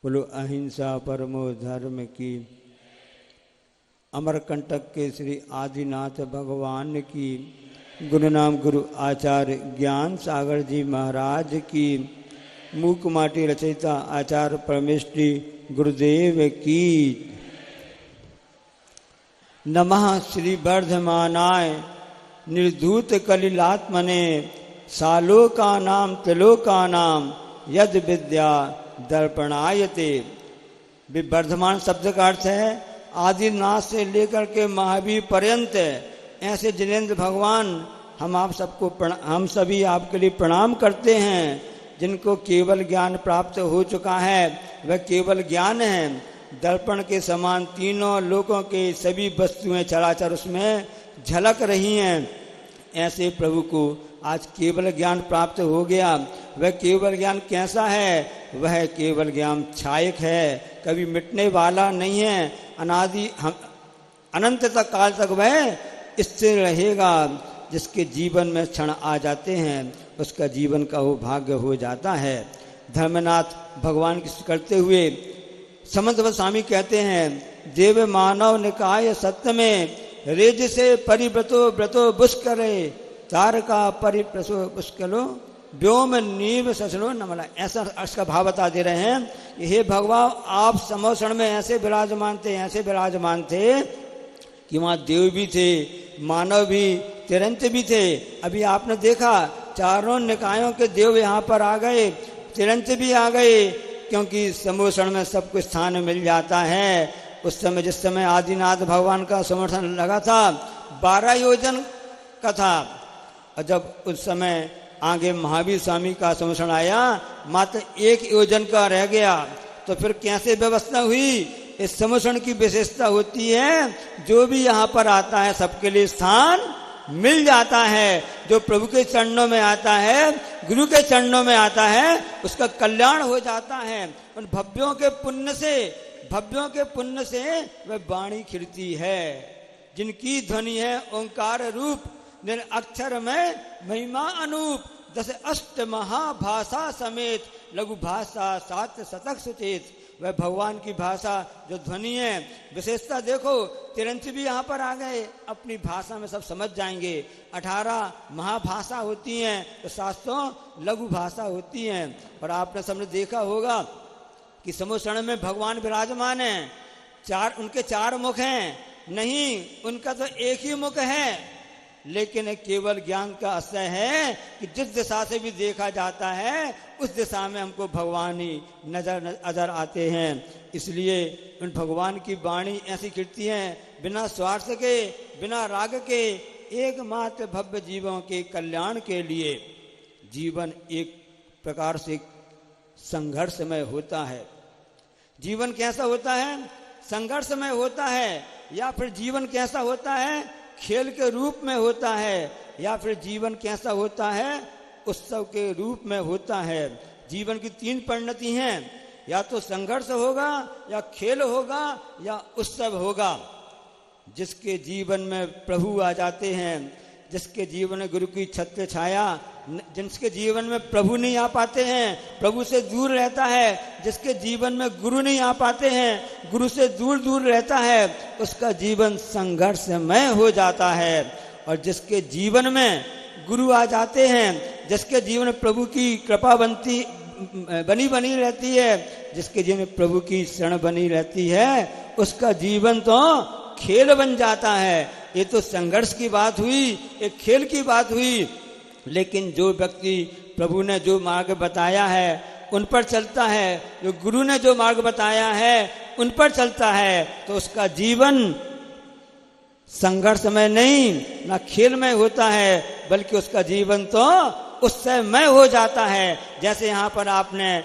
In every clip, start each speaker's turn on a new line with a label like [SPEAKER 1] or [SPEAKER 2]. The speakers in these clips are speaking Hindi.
[SPEAKER 1] बोलो अहिंसा परमो धर्म की। अमरकंटक के श्री आदिनाथ भगवान की। गुरु नाम गुरु आचार्य ज्ञान सागर जी महाराज की। मूक माटी रचयिता आचार्य परमेष्टि गुरुदेव की। नमः श्री वर्धमानाय निर्धूत कलिलात्मने सालोका नाम त्रिलोका नाम यद विद्या दर्पणायते। वर्धमान शब्द का अर्थ है आदिनाथ से लेकर के महावीर पर्यंत ऐसे जिनेंद्र भगवान हम सभी आपके लिए प्रणाम करते हैं। जिनको केवल ज्ञान प्राप्त हो चुका है वह केवल ज्ञान है। दर्पण के समान तीनों लोकों के सभी वस्तुएं चराचर उसमें झलक रही हैं। ऐसे प्रभु को आज केवल ज्ञान प्राप्त हो गया। वह केवल ज्ञान कैसा है? वह केवल ज्ञान छायक है, कभी मिटने वाला नहीं है। अनादि अनंत तक काल तक वह स्थिर रहेगा। जिसके जीवन में क्षण आ जाते हैं उसका जीवन का वो भाग्य हो जाता है। धर्मनाथ भगवान की करते हुए समंत स्वामी कहते हैं देव मानव निकाय सत्य में रेज से परिव्रतो व्रतो बुष्करे तारका परिप्रसो बुष्कलो व्योम नीव ससलो नमला। ऐसा अर्थ का भाव बता दे रहे हैं। हे भगवान आप समोषण में ऐसे विराजमान थे कि वहाँ देव भी थे, मानव भी, तिरंत भी थे। अभी आपने देखा चारों निकायों के देव यहाँ पर आ गए, तिरंत भी आ गए, क्योंकि समोषण में सबको स्थान मिल जाता है। उस समय जिस समय आदिनाथ भगवान का समर्थन लगा था 12 योजन का था, और जब उस समय आगे महावीर स्वामी का समर्थन आया मात्र 1 योजन का रह गया। तो फिर कैसे व्यवस्था हुई? इस समर्थन की विशेषता होती है जो भी यहाँ पर आता है सबके लिए स्थान मिल जाता है। जो प्रभु के चरणों में आता है, गुरु के चरणों में आता है, उसका कल्याण हो जाता है। उन भव्यों के पुण्य से वह वाणी खिलती है जिनकी ध्वनि है ओंकार रूप, अक्षर में महिमा अनूप। जैसे अष्ट महाभाषा समेत लघु भाषा 7 शतक सुचेत। वह भगवान की भाषा जो ध्वनि है, विशेषता देखो तिरंत भी यहाँ पर आ गए, अपनी भाषा में सब समझ जाएंगे। 18 महाभाषा होती हैं तो 700 लघु भाषा होती हैं। और आपने सबने देखा होगा कि समोषण में भगवान विराजमान हैं। उनके 4 मुख हैं, नहीं उनका तो एक ही मुख है, लेकिन केवल ज्ञान का आश्रय है कि जिस दिशा से भी देखा जाता है उस दिशा में हमको भगवान ही नजर आते हैं। इसलिए उन भगवान की वाणी ऐसी खिलती है बिना स्वार्थ के, बिना राग के, एकमात्र भव्य जीवों के कल्याण के लिए। जीवन एक प्रकार से संघर्षमय होता है। जीवन कैसा होता है? संघर्षमय होता है। या फिर जीवन कैसा होता है? खेल के रूप में होता है। या फिर जीवन कैसा होता है? उत्सव के रूप में होता है। जीवन की 3 परिणति हैं, या तो संघर्ष होगा, या खेल होगा, या उत्सव होगा। जिसके जीवन में प्रभु आ जाते हैं, जिसके जीवन में गुरु की छत्र छाया, जिसके जीवन में प्रभु नहीं आ पाते हैं, प्रभु से दूर रहता है। जिसके जीवन में गुरु नहीं आ पाते हैं, गुरु से दूर दूर रहता है, उसका जीवन संघर्षमय हो जाता है। और जिसके जीवन में गुरु आ जाते हैं, जिसके जीवन में प्रभु की कृपा बनी रहती है, जिसके जीवन में प्रभु की शरण बनी रहती है, उसका जीवन तो खेल बन जाता है। ये तो संघर्ष की बात हुई, एक खेल की बात हुई। लेकिन जो व्यक्ति प्रभु ने जो मार्ग बताया है उन पर चलता है, जो गुरु ने जो मार्ग बताया है उन पर चलता है, तो उसका जीवन संघर्षमय नहीं, ना खेल में होता है, बल्कि उसका जीवन तो उत्सवमय हो जाता है। जैसे यहाँ पर आपने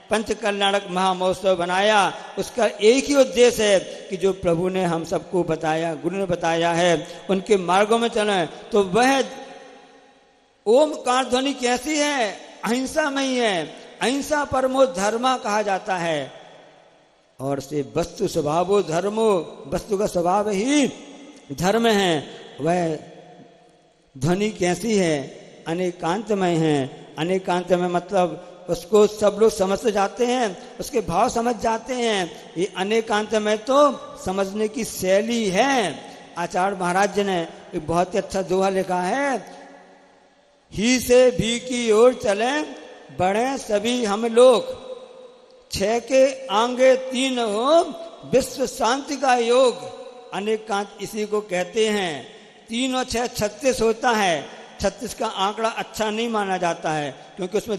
[SPEAKER 1] पंच कल्याणक महामहोत्सव बनाया, उसका एक ही उद्देश्य है कि जो प्रभु ने हम सबको बताया, गुरु ने बताया है, उनके मार्गों में चलें। तो वह ओमकार ध्वनि कैसी है? अहिंसा में ही है। अहिंसा परमो धर्मा कहा जाता है। और से वस्तु स्वभावो धर्मो, वस्तु का स्वभाव ही धर्म है। वह ध्वनि कैसी है? अनेकांतमय है। अनेकांत में मतलब उसको सब लोग समझ जाते हैं, उसके भाव समझ जाते हैं। ये अनेकांत में तो समझने की शैली है। आचार्य महाराज जी ने एक बहुत ही अच्छा दोहा लिखा है, ही से भी की ओर चले बढ़े सभी हम लोग, छह के आंगे तीन हो विश्व शांति का योग। अनेकांत इसी को कहते हैं। 3 और 6 36 होता है। 36 का आंकड़ा अच्छा नहीं माना जाता है, क्योंकि उसमें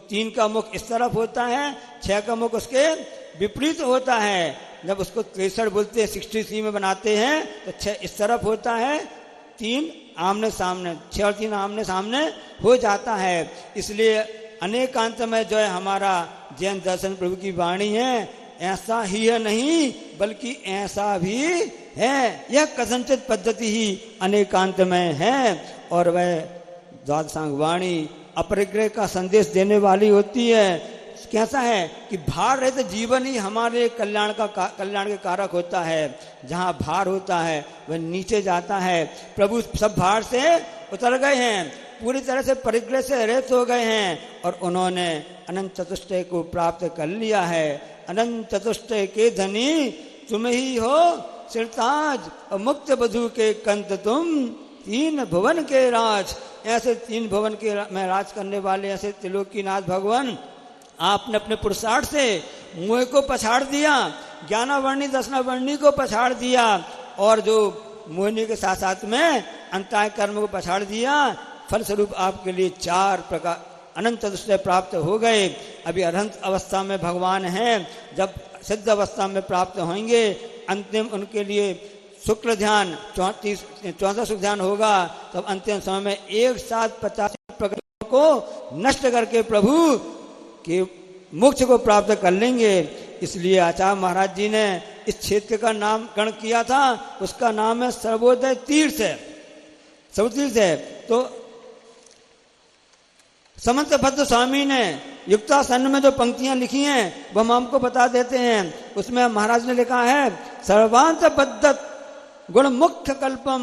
[SPEAKER 1] 3 का मुख इस तरफ होता है, 6 का मुख उसके विपरीत होता है। जब उसको 63 बोलते हैं, 63 में बनाते हैं, तो 6 इस तरफ होता है, 3 आमने सामने, 6 और 3 आमने सामने हो जाता है। इसलिए अनेकांत में जो है हमारा जैन दर्शन प्रभु की वाणी है, ऐसा ही है नहीं बल्कि ऐसा भी है। यह कथनचित पद्धति ही अनेकांत में है। और वह द्वादशांग वाणी अपरिग्रह का संदेश देने वाली होती है। कैसा है कि भार रहित जीवन ही हमारे कल्याण के कारक होता है। जहाँ भार होता है वह नीचे जाता है। प्रभु सब भार से उतर गए हैं, पूरी तरह से परिग्रह से रहित हो गए हैं, और उन्होंने अनंत चतुष्टय को प्राप्त कर लिया है। अनंत चतुष्टय के धनी तुम ही हो सिरताज, और मुक्त बधू के कंत तुम, 3 भुवन के राज। ऐसे 3 भुवन के में राज करने वाले ऐसे त्रिलोकीनाथ भगवान, आपने अपने पुरुषार्थ से मोह को पछाड़ दिया, ज्ञानावर्णी दशनावर्णी को पछाड़ दिया, और जो मोहिनी के साथ साथ में अंतः कर्म को पछाड़ दिया। फलस्वरूप आपके लिए 4 प्रकार अनंत चतुष्टय प्राप्त हो गए। अभी अनंत अवस्था में भगवान हैं, जब सिद्ध अवस्था में प्राप्त होंगे, अंतिम उनके लिए शुक्ल ध्यान 14 शुक्ल ध्यान होगा, तब अंतिम समय में एक साथ 50 प्रकृतियों को नष्ट करके प्रभु के मोक्ष को प्राप्त कर लेंगे। इसलिए आचार्य महाराज जी ने इस क्षेत्र का नामकरण किया था, उसका नाम है सर्वोदय तीर्थ है, सर्वतीर्थ है। तो समंत भद्र स्वामी ने युक्तासन में जो पंक्तियां लिखी हैं वो हम हमको बता देते हैं। उसमें महाराज ने लिखा है, सर्वांत बद्धत गुण मुख्य कल्पम,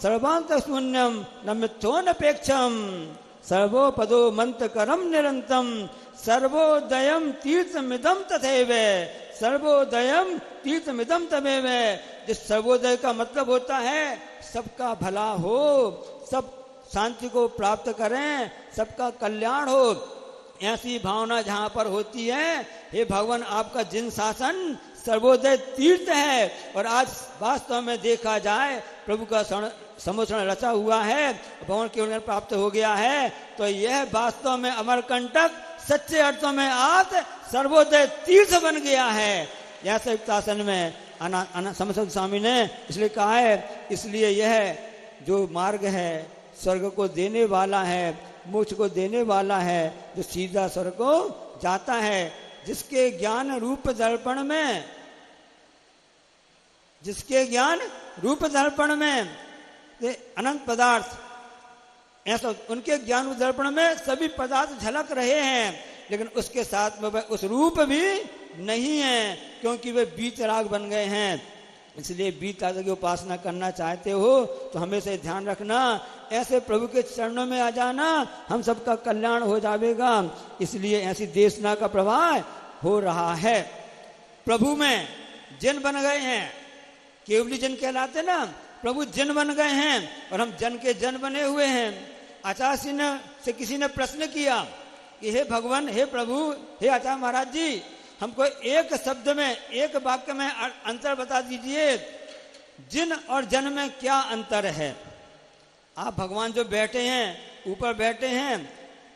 [SPEAKER 1] सर्वांत शून्यम न मिथ्योनपेक्षम, सर्वोपदो मंत्र करम निरंतम, सर्वोदयम तीर्थमिदम तथैव, सर्वोदयम तीर्थमिदम तमेव। जिस सर्वोदय का मतलब होता है सबका भला हो, सब शांति को प्राप्त करें, सबका कल्याण हो। ऐसी भावना जहाँ पर होती है, हे भगवान आपका जिन शासन सर्वोदय तीर्थ है। और आज वास्तव में देखा जाए प्रभु का समुचरण रचा हुआ है, भगवान के उन्नयन प्राप्त हो गया है, तो यह वास्तव में अमरकंटक सच्चे अर्थों में आज सर्वोदय तीर्थ बन गया है। यह शासन में समस्त स्वामी ने इसलिए कहा है। इसलिए यह जो मार्ग है स्वर्ग को देने वाला है, मोक्ष को देने वाला है, जो सीधा स्वर्ग को जाता है, जिसके ज्ञान रूप दर्पण में, जिसके ज्ञान रूप दर्पण में अनंत पदार्थ, ऐसा उनके ज्ञान दर्पण में सभी पदार्थ झलक रहे हैं, लेकिन उसके साथ में वह उस रूप भी नहीं है, क्योंकि वे बीतराग बन गए हैं। इसलिए बीतराग की उपासना करना चाहते हो तो हमेशा ध्यान रखना, ऐसे प्रभु के चरणों में आ जाना, हम सबका कल्याण हो जाएगा। इसलिए ऐसी देशना का प्रवाह हो रहा है। प्रभु में जन बन गए हैं, केवली जन कहलाते ना, प्रभु जन बन गए हैं और हम जन के जन बने हुए हैं। आचार्य से किसी ने प्रश्न किया कि हे भगवान, हे प्रभु, हे आचार्य महाराज जी, हमको एक शब्द में, एक वाक्य में अंतर बता दीजिए, जिन और जन में क्या अंतर है। आप भगवान जो बैठे हैं, ऊपर बैठे हैं,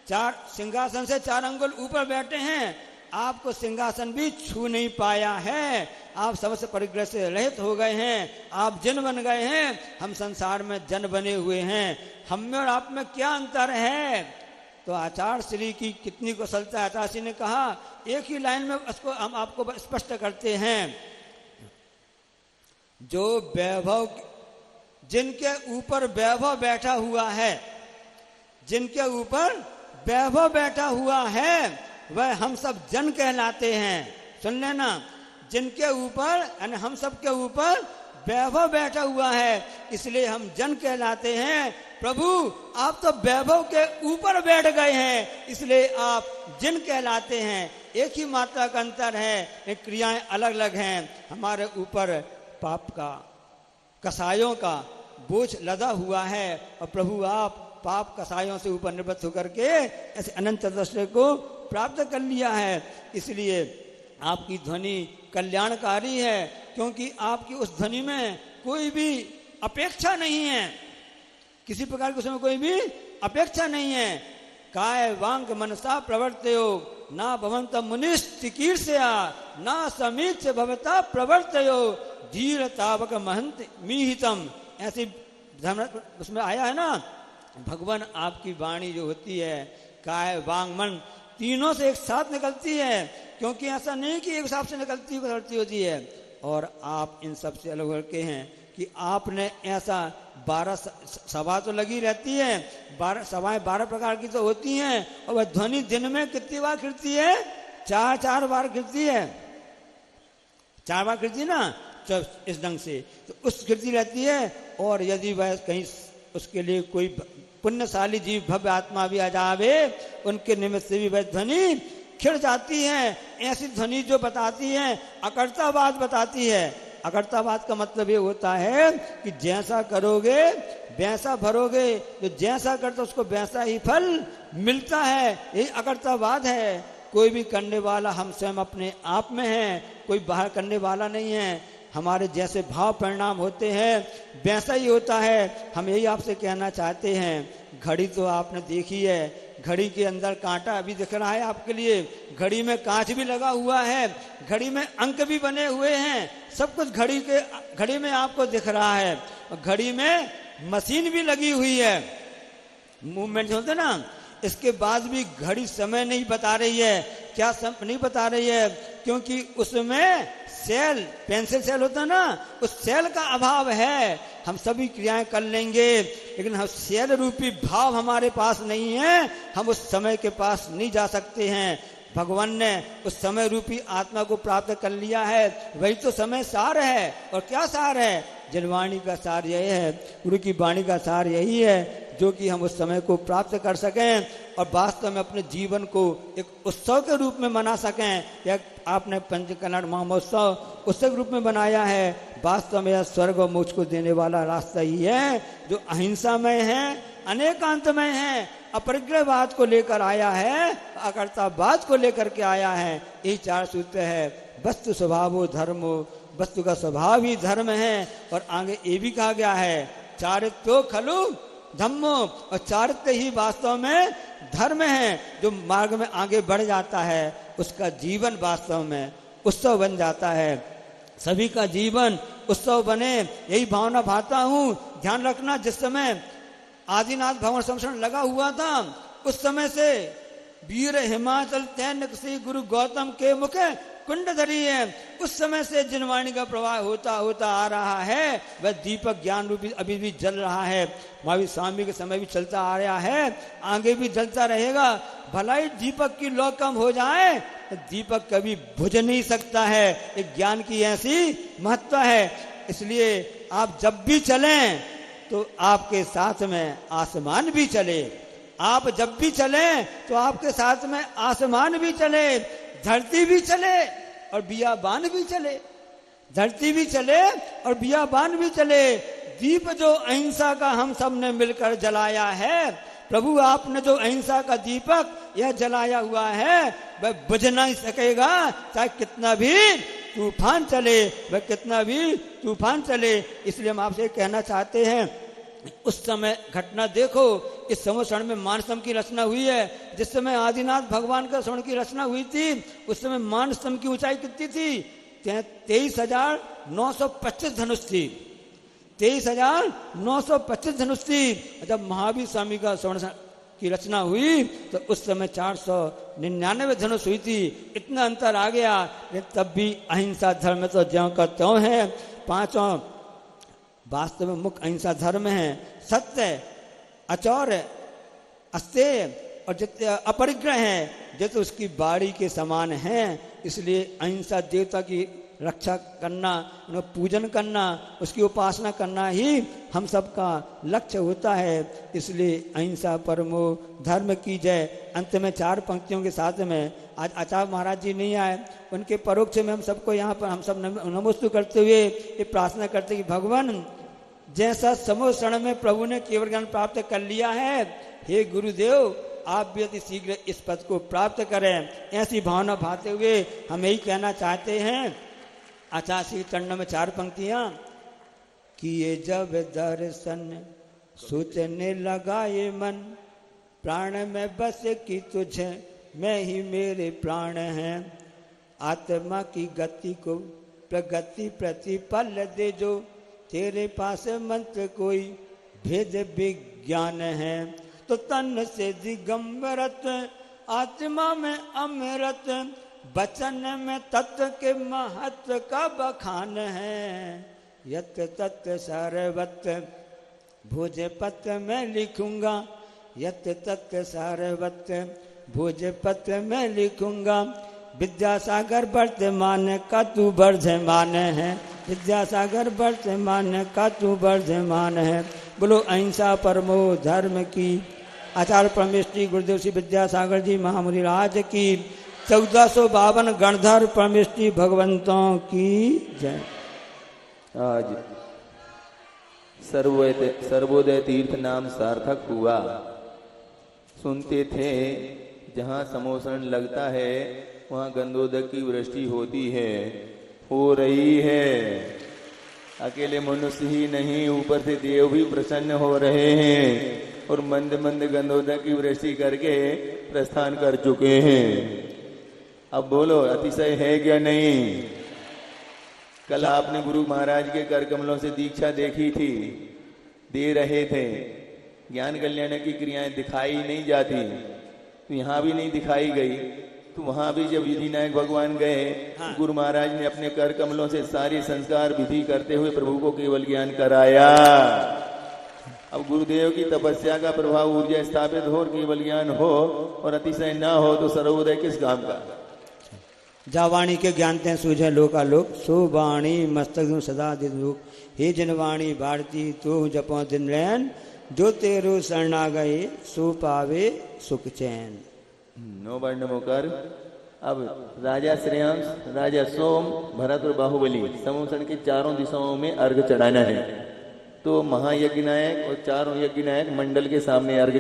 [SPEAKER 1] 4 सिंहासन से 4 अंगुल ऊपर बैठे हैं, आपको सिंहासन भी छू नहीं पाया है, आप सबसे परिग्रह से रहित हो गए हैं, आप जन बन गए हैं, हम संसार में जन बने हुए हैं। हम में और आप में क्या अंतर है? तो आचार्य श्री की कितनी कुशलता, आचार्य श्री ने कहा, एक ही लाइन में उसको हम आपको स्पष्ट करते हैं। जो वैभव, जिनके ऊपर वैभव बैठा हुआ है, जिनके ऊपर वैभव बैठा हुआ है, वह हम सब जन कहलाते हैं। सुन लेना, जिनके ऊपर यानी हम सब के ऊपर वैभव बैठा हुआ है, इसलिए हम जन कहलाते हैं। प्रभु आप तो वैभव के ऊपर बैठ गए हैं, इसलिए आप जिन कहलाते हैं। एक ही मात्रा का अंतर है, क्रियाएं अलग अलग हैं। हमारे ऊपर पाप का, कसायों का बोझ लदा हुआ है, और प्रभु आप पाप कसायों से ऊपर निवृत्त होकर के ऐसे अनंत चतुर्दश को प्राप्त कर लिया है। इसलिए आपकी ध्वनि कल्याणकारी है, क्योंकि आपकी उस ध्वनि में कोई भी अपेक्षा नहीं है, किसी प्रकार की उसमें कोई भी अपेक्षा नहीं है। काय वांग मनसा प्रवर्तयो ना भवंत मुनिश चिकीर्षया ना समीच भवता प्रवर्तयो धीर तावक महंत मीहितम। ऐसे उसमें आया है ना, भगवान आपकी वाणी जो होती है काय वांग मन तीनों से एक साथ निकलती है, क्योंकि ऐसा नहीं कि एक हिसाब से निकलती होती है। और आप इन सब से अलग करके हैं कि आपने ऐसा 12 सभा तो लगी रहती है, 12 सभाएं 12 प्रकार की तो होती हैं, और वह ध्वनि दिन में कितनी बार खिलती है? 4 बार खिलती है, 4 बार खिलती है ना, तो इस ढंग से तो उस खिलती रहती है। और यदि वह कहीं उसके लिए कोई पुण्यशाली जीव भव्य आत्मा भी आ जावे, उनके निमित्त से भी वह ध्वनि खिड़ जाती है। ऐसी ध्वनि जो बताती है अकर्तावाद बताती है। अकर्तावाद का मतलब ये होता है कि जैसा करोगे वैसा भरोगे, जो जैसा करते उसको वैसा ही फल मिलता है। यही अकर्तावाद है। कोई भी करने वाला हम स्वयं अपने आप में है, कोई बाहर करने वाला नहीं है। हमारे जैसे भाव परिणाम होते हैं वैसा ही होता है। हम यही आपसे कहना चाहते हैं। घड़ी तो आपने देखी है, घड़ी के अंदर कांटा अभी दिख रहा है आपके लिए, घड़ी में कांच भी लगा हुआ है, घड़ी में अंक भी बने हुए हैं, सब कुछ घड़ी में आपको दिख रहा है। और घड़ी में मशीन भी लगी हुई है, मूवमेंट होते ना, इसके बाद भी घड़ी समय नहीं बता रही है। क्या नहीं बता रही है? क्योंकि उसमें सेल, पेंसिल सेल होता है ना, उस सेल का अभाव है। हम सभी क्रियाएं कर लेंगे, लेकिन हम सेल रूपी भाव हमारे पास नहीं है, हम उस समय के पास नहीं जा सकते हैं। भगवान ने उस समय रूपी आत्मा को प्राप्त कर लिया है, वही तो समय सार है। और क्या सार है? जनवाणी का सार यही है, गुरु की वाणी का सार यही है, जो कि हम उस समय को प्राप्त कर सकें और वास्तव में अपने जीवन को एक उत्सव के रूप में मना सकें। या आपने पंचकन्याण महोत्सव उत्सव के रूप में बनाया है। वास्तव में यह स्वर्ग और मोक्ष को देने वाला रास्ता ही है, जो अहिंसामय है, अनेकांतमय है, अपरिग्रहवाद को लेकर आया है, अकर्तावाद को लेकर के आया है। यही 4 सूत्र है। वस्तु स्वभावो धर्मो, वस्तु का स्वभाव ही धर्म है। और आगे ये भी कहा गया है, चारित्रो खलु धम्मो, और चारित्र्य ही वास्तव में धर्म है। जो मार्ग में आगे बढ़ जाता है उसका जीवन वास्तव में उत्सव बन जाता है। सभी का जीवन उत्सव बने, यही भावना भाता हूँ। ध्यान रखना, जिस समय आदिनाथ भवन संरक्षण लगा हुआ था, उस समय से वीर हिमाचल तैन श्री गुरु गौतम के मुखे कुंड धरी है। उस समय से जिनवाणी का प्रवाह होता होता आ रहा है। वह दीपक ज्ञान रूपी अभी भी जल रहा है। महावीर स्वामी के समय भी चलता आ रहा है, आगे भी जलता रहेगा। भला ही दीपक की लौ कम हो जाए, तो दीपक कभी बुझ नहीं सकता है। एक ज्ञान की ऐसी महत्व है। इसलिए आप जब भी चलें तो आपके साथ में आसमान भी चले। आप जब भी चलें तो आपके साथ में आसमान भी चले, धरती भी चले और बियाबान भी चले। धरती भी चले और बियाबान भी चले। दीप जो अहिंसा का हम सब ने मिलकर जलाया है, प्रभु आपने जो अहिंसा का दीपक यह जलाया हुआ है, वह बुझ नहीं सकेगा, चाहे कितना भी तूफान चले, वह कितना भी तूफान चले। इसलिए हम आपसे कहना चाहते हैं, उस समय घटना देखो। इस संवत्सर में मानसम की रचना हुई है। जिस समय आदिनाथ भगवान का स्वर्ण की रचना हुई थी, उस समय मानसम की ऊंचाई कितनी थी? 23,925 धनुष थी। 23,925 धनुष थी। जब महावीर स्वामी का स्वर्ण की रचना हुई तो उस समय 499 धनुष हुई थी। इतना अंतर आ गया, तब भी अहिंसा धर्म तो ज्यों का त्यों है। 5 वास्तव में मुख्य अहिंसा धर्म है। सत्य, अचौर्य, अस्तेय और जितने अपरिग्रह है, जो तो उसकी बाड़ी के समान है। इसलिए अहिंसा देवता की रक्षा करना, उनका पूजन करना, उसकी उपासना करना ही हम सबका लक्ष्य होता है। इसलिए अहिंसा परमो धर्म की जय। अंत में 4 पंक्तियों के साथ में आज आचार्य महाराज जी नहीं आए, उनके परोक्ष में हम सबको यहाँ पर हम सब नमोस्तु करते हुए ये प्रार्थना करते कि भगवान जैसा समो क्षण में प्रभु ने केवल ज्ञान प्राप्त कर लिया है, हे गुरुदेव आप भी अति शीघ्र इस पद को प्राप्त करें। ऐसी भावना भाते हुए हम यही कहना चाहते हैं। आचार्य श्री चरण में 4 पंक्तियां। किए जब दर्शन सोचने लगा ये मन, प्राण में बस की तुझे मैं ही मेरे प्राण हैं। आत्मा की गति को प्रगति प्रतिपल दे जो, तेरे पास मंत्र कोई भेद विज्ञान है। तो तन से दिगंबरत आत्मा में अमृत, वचन में तत्व के महत्व का बखान है। यत तत्व सारवत भोज पत्र में लिखूंगा, यत तत्व सारवत भोज पत्र में लिखूंगा। विद्यासागर वर्तमान का तू वर्धमान है, विद्यासागर वर्तमान का तू वर्धमान है। बोलो अहिंसा परमो धर्म की। आचार्य परमेश्वरी गुरुदेव श्री विद्यासागर जी महामुनि राज की। 1452 गणधर परमेश्वरी भगवंतों की जय।
[SPEAKER 2] आज सर्वोदय तीर्थ नाम सार्थक हुआ। सुनते थे जहाँ समोसन लगता है वहाँ गंधोदक की वृष्टि होती है, हो रही है। अकेले मनुष्य ही नहीं, ऊपर से देव भी प्रसन्न हो रहे हैं और मंद मंद गंधोदक की वृष्टि करके प्रस्थान कर चुके हैं। अब बोलो अतिशय है क्या नहीं। कल आपने गुरु महाराज के कर कमलों से दीक्षा देखी थी, दे रहे थे। ज्ञान कल्याण की क्रियाएं दिखाई नहीं जाती, तो यहाँ भी नहीं दिखाई गई। तो वहां भी जब विधि नायक भगवान गए, हाँ। गुरु महाराज ने अपने कर कमलों से सारे संस्कार विधि करते हुए प्रभु को केवल ज्ञान कराया। अब गुरुदेव की तपस्या का प्रभाव ऊर्जा स्थापित हो और केवल ज्ञान हो और अतिशय ना हो तो सर्वोदय किस काम का।
[SPEAKER 1] जा वाणी के ज्ञानते सूझे लोकालोक, सो वाणी मस्तक सदा दिलोक। हे जनवाणी भारती तो जपो दिन रैन, जो तेरो शरणा गए सो पावे सुख चैन।
[SPEAKER 2] नौ वर्ण मुकर। अब राजा श्रेयांश, राजा सोम, भरत और बाहुबली समोसन की चारों दिशाओं में अर्घ चढ़ाना है। तो महायज्ञ नायक और चारों यज्ञ नायक मंडल के सामने अर्घ